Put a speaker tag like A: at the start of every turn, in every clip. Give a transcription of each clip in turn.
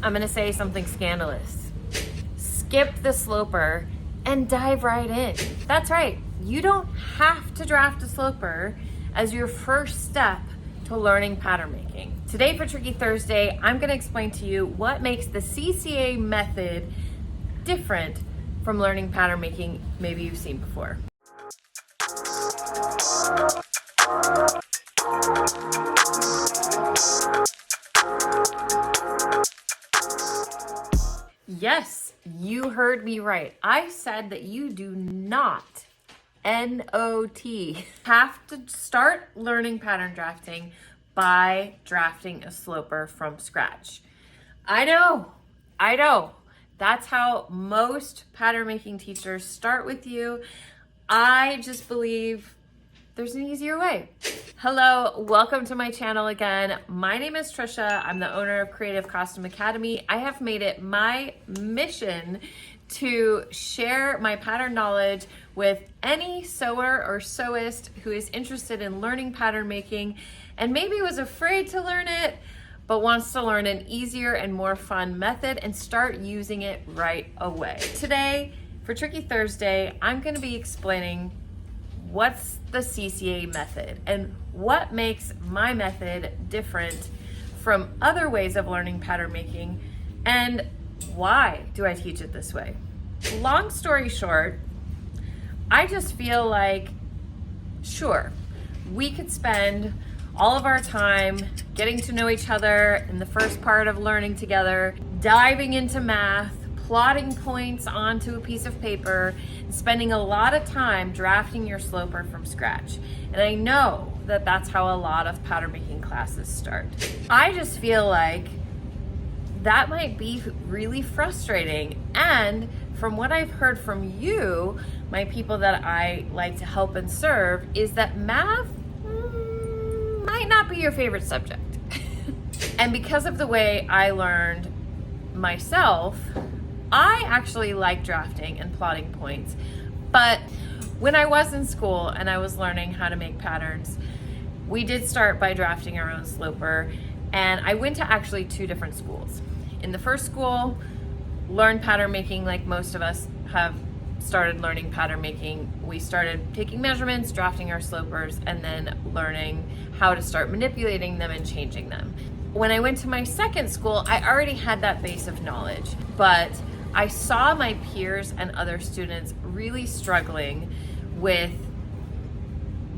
A: I'm gonna say something scandalous. Skip the sloper and dive right in. That's right, you don't have to draft a sloper as your first step to learning pattern making. Today for Tricky Thursday, I'm gonna explain to you what makes the CCA method different from learning pattern making maybe you've seen before. Yes, you heard me right. I said that you do not, N-O-T, have to start learning pattern drafting by drafting a sloper from scratch. I know. That's how most pattern making teachers start with you. I just believe there's an easier way. Hello, welcome to my channel again. My name is Trisha. I'm the owner of Creative Costume Academy. I have made it my mission to share my pattern knowledge with any sewer or sewist who is interested in learning pattern making and maybe was afraid to learn it, but wants to learn an easier and more fun method and start using it right away. Today, for Tricky Thursday, I'm gonna be explaining what's the CCA method and what makes my method different from other ways of learning pattern making and why do I teach it this way. Long story short, I just feel like, sure, we could spend all of our time getting to know each other in the first part of learning together, diving into math, plotting points onto a piece of paper, and spending a lot of time drafting your sloper from scratch. And I know that that's how a lot of pattern making classes start. I just feel like that might be really frustrating. And from what I've heard from you, my people that I like to help and serve, is that math might not be your favorite subject. And because of the way I learned myself, I actually like drafting and plotting points. But when I was in school and I was learning how to make patterns, we did start by drafting our own sloper. And I went to actually two different schools. In the first school, learned pattern making like most of us have started learning pattern making. We started taking measurements, drafting our slopers, and then learning how to start manipulating them and changing them. When I went to my second school, I already had that base of knowledge, but I saw my peers and other students really struggling with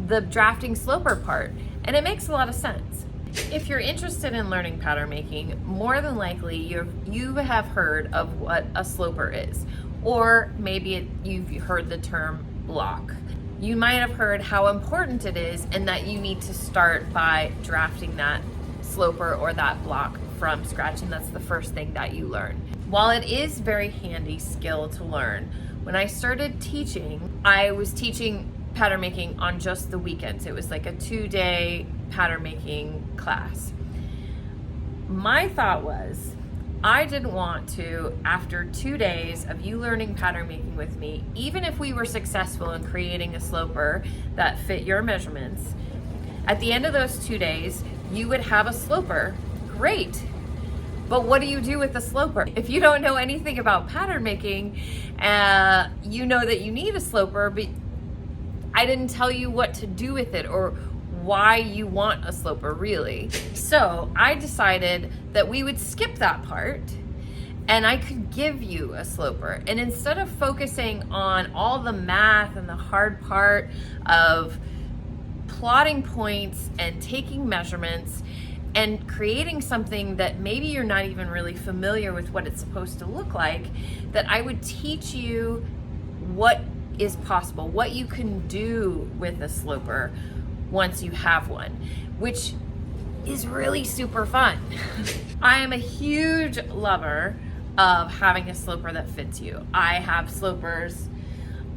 A: the drafting sloper part, and it makes a lot of sense. If you're interested in learning pattern making, more than likely you have heard of what a sloper is, or maybe you've heard the term block. You might have heard how important it is and that you need to start by drafting that sloper or that block from scratch, and that's the first thing that you learn. While it is very handy skill to learn, when I started teaching, I was teaching pattern making on just the weekends. It was like a 2-day pattern making class. My thought was, I didn't want to, after 2 days of you learning pattern making with me, even if we were successful in creating a sloper that fit your measurements, at the end of those 2 days, you would have a sloper. Great. But what do you do with the sloper? If you don't know anything about pattern making, you know that you need a sloper, but I didn't tell you what to do with it or why you want a sloper really. So I decided that we would skip that part and I could give you a sloper. And instead of focusing on all the math and the hard part of plotting points and taking measurements and creating something that maybe you're not even really familiar with what it's supposed to look like, that I would teach you what is possible, what you can do with a sloper once you have one, which is really super fun. I am a huge lover of having a sloper that fits you. I have slopers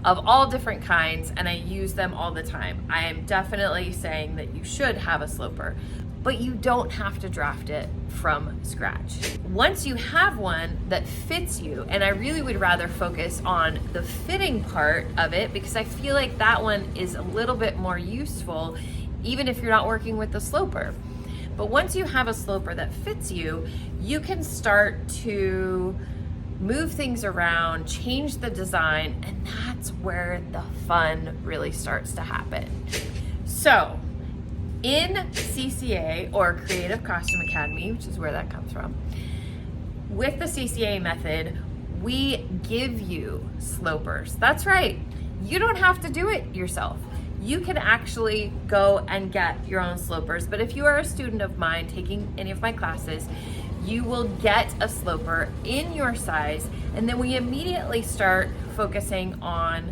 A: of all different kinds and I use them all the time. I am definitely saying that you should have a sloper, but you don't have to draft it from scratch. Once you have one that fits you, and I really would rather focus on the fitting part of it because I feel like that one is a little bit more useful even if you're not working with the sloper. But once you have a sloper that fits you, you can start to move things around, change the design, and that's where the fun really starts to happen. So in CCA, or Creative Costume Academy, which is where that comes from, with the CCA method, we give you slopers. That's right. You don't have to do it yourself. You can actually go and get your own slopers. But if you are a student of mine taking any of my classes, you will get a sloper in your size, and then we immediately start focusing on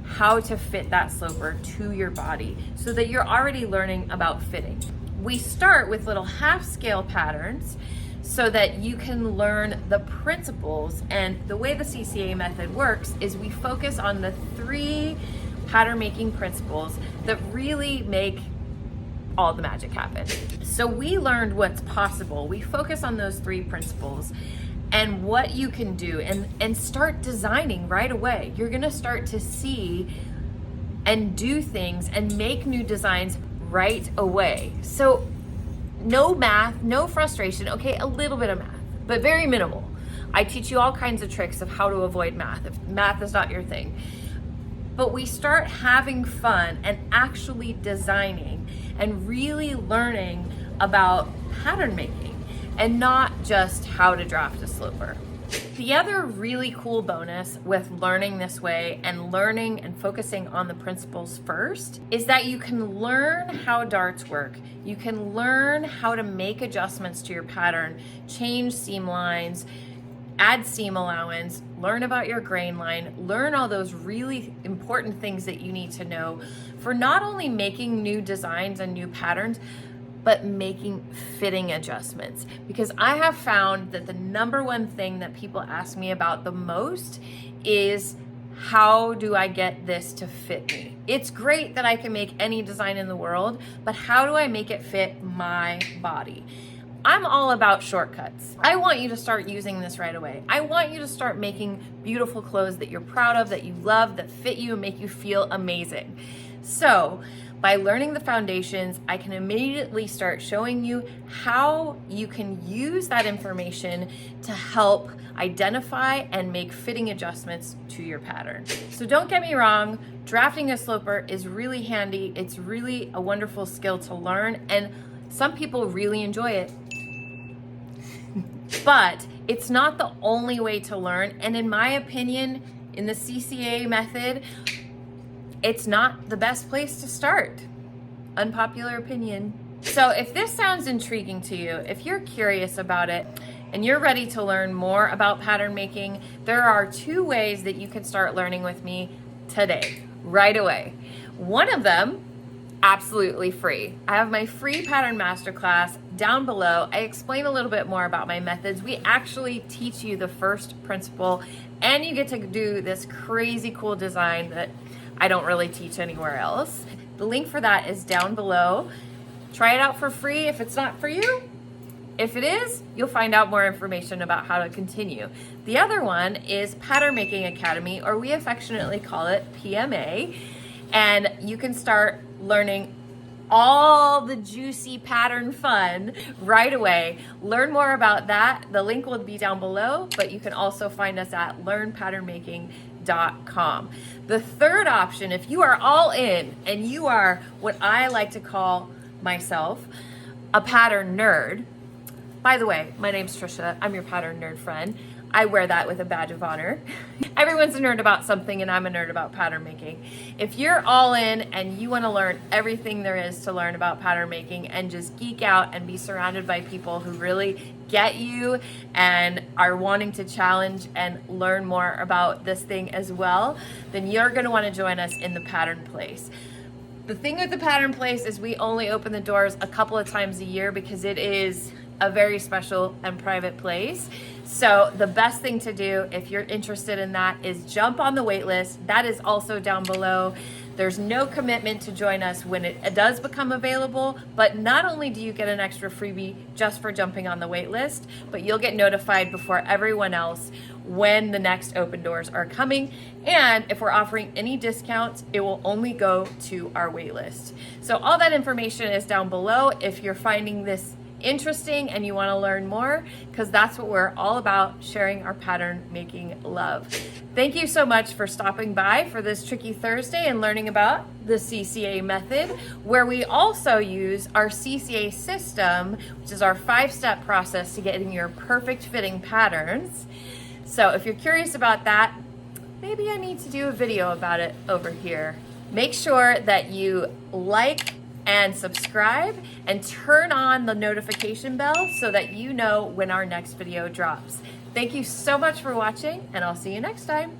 A: how to fit that sloper to your body so that you're already learning about fitting. We start with little half scale patterns so that you can learn the principles. And the way the CCA method works is we focus on the 3 pattern making principles that really make all the magic happen. So we learned what's possible. We focus on those 3 principles and what you can do, and start designing right away. You're gonna start to see and do things and make new designs right away. So no math, no frustration. Okay, a little bit of math, but very minimal. I teach you all kinds of tricks of how to avoid math if math is not your thing. But we start having fun and actually designing and really learning about pattern making and not just how to draft a sloper. The other really cool bonus with learning this way and learning and focusing on the principles first is that you can learn how darts work. You can learn how to make adjustments to your pattern, change seam lines, add seam allowance, learn about your grain line, learn all those really important things that you need to know for not only making new designs and new patterns, but making fitting adjustments. Because I have found that the number one thing that people ask me about the most is, how do I get this to fit me? It's great that I can make any design in the world, but how do I make it fit my body? I'm all about shortcuts. I want you to start using this right away. I want you to start making beautiful clothes that you're proud of, that you love, that fit you and make you feel amazing. So by learning the foundations, I can immediately start showing you how you can use that information to help identify and make fitting adjustments to your pattern. So don't get me wrong, drafting a sloper is really handy. It's really a wonderful skill to learn, and some people really enjoy it. But it's not the only way to learn, and in my opinion, in the CCA method, it's not the best place to start. Unpopular opinion. So if this sounds intriguing to you, if you're curious about it, and you're ready to learn more about pattern making, there are 2 ways that you can start learning with me today, right away. One of them, absolutely free. I have my free pattern masterclass down below. I explain a little bit more about my methods. We actually teach you the first principle, and you get to do this crazy cool design that I don't really teach anywhere else. The link for that is down below. Try it out for free if it's not for you. If it is, you'll find out more information about how to continue. The other one is Pattern Making Academy, or we affectionately call it PMA. And you can start learning all the juicy pattern fun right away. Learn more about that. The link will be down below, but you can also find us at learnpatternmaking.com. The third option, if you are all in and you are what I like to call myself, a pattern nerd. By the way, my name's Trisha. I'm your pattern nerd friend. I wear that with a badge of honor. Everyone's a nerd about something, and I'm a nerd about pattern making. If you're all in and you want to learn everything there is to learn about pattern making and just geek out and be surrounded by people who really get you and are wanting to challenge and learn more about this thing as well, then you're going to want to join us in the Pattern Place. The thing with the Pattern Place is we only open the doors a couple of times a year because it is a very special and private place. So the best thing to do if you're interested in that is jump on the wait list. That is also down below. There's no commitment to join us when it does become available, but not only do you get an extra freebie just for jumping on the wait list, but you'll get notified before everyone else when the next open doors are coming. And if we're offering any discounts, it will only go to our wait list. So all that information is down below if you're finding this interesting and you want to learn more, because that's what we're all about, sharing our pattern making love. Thank you so much for stopping by for this Tricky Thursday and learning about the CCA method, where we also use our CCA system, which is our 5-step process to getting your perfect fitting patterns. So if you're curious about that, maybe I need to do a video about it over here. Make sure that you like and subscribe and turn on the notification bell so that you know when our next video drops. Thank you so much for watching, and I'll see you next time.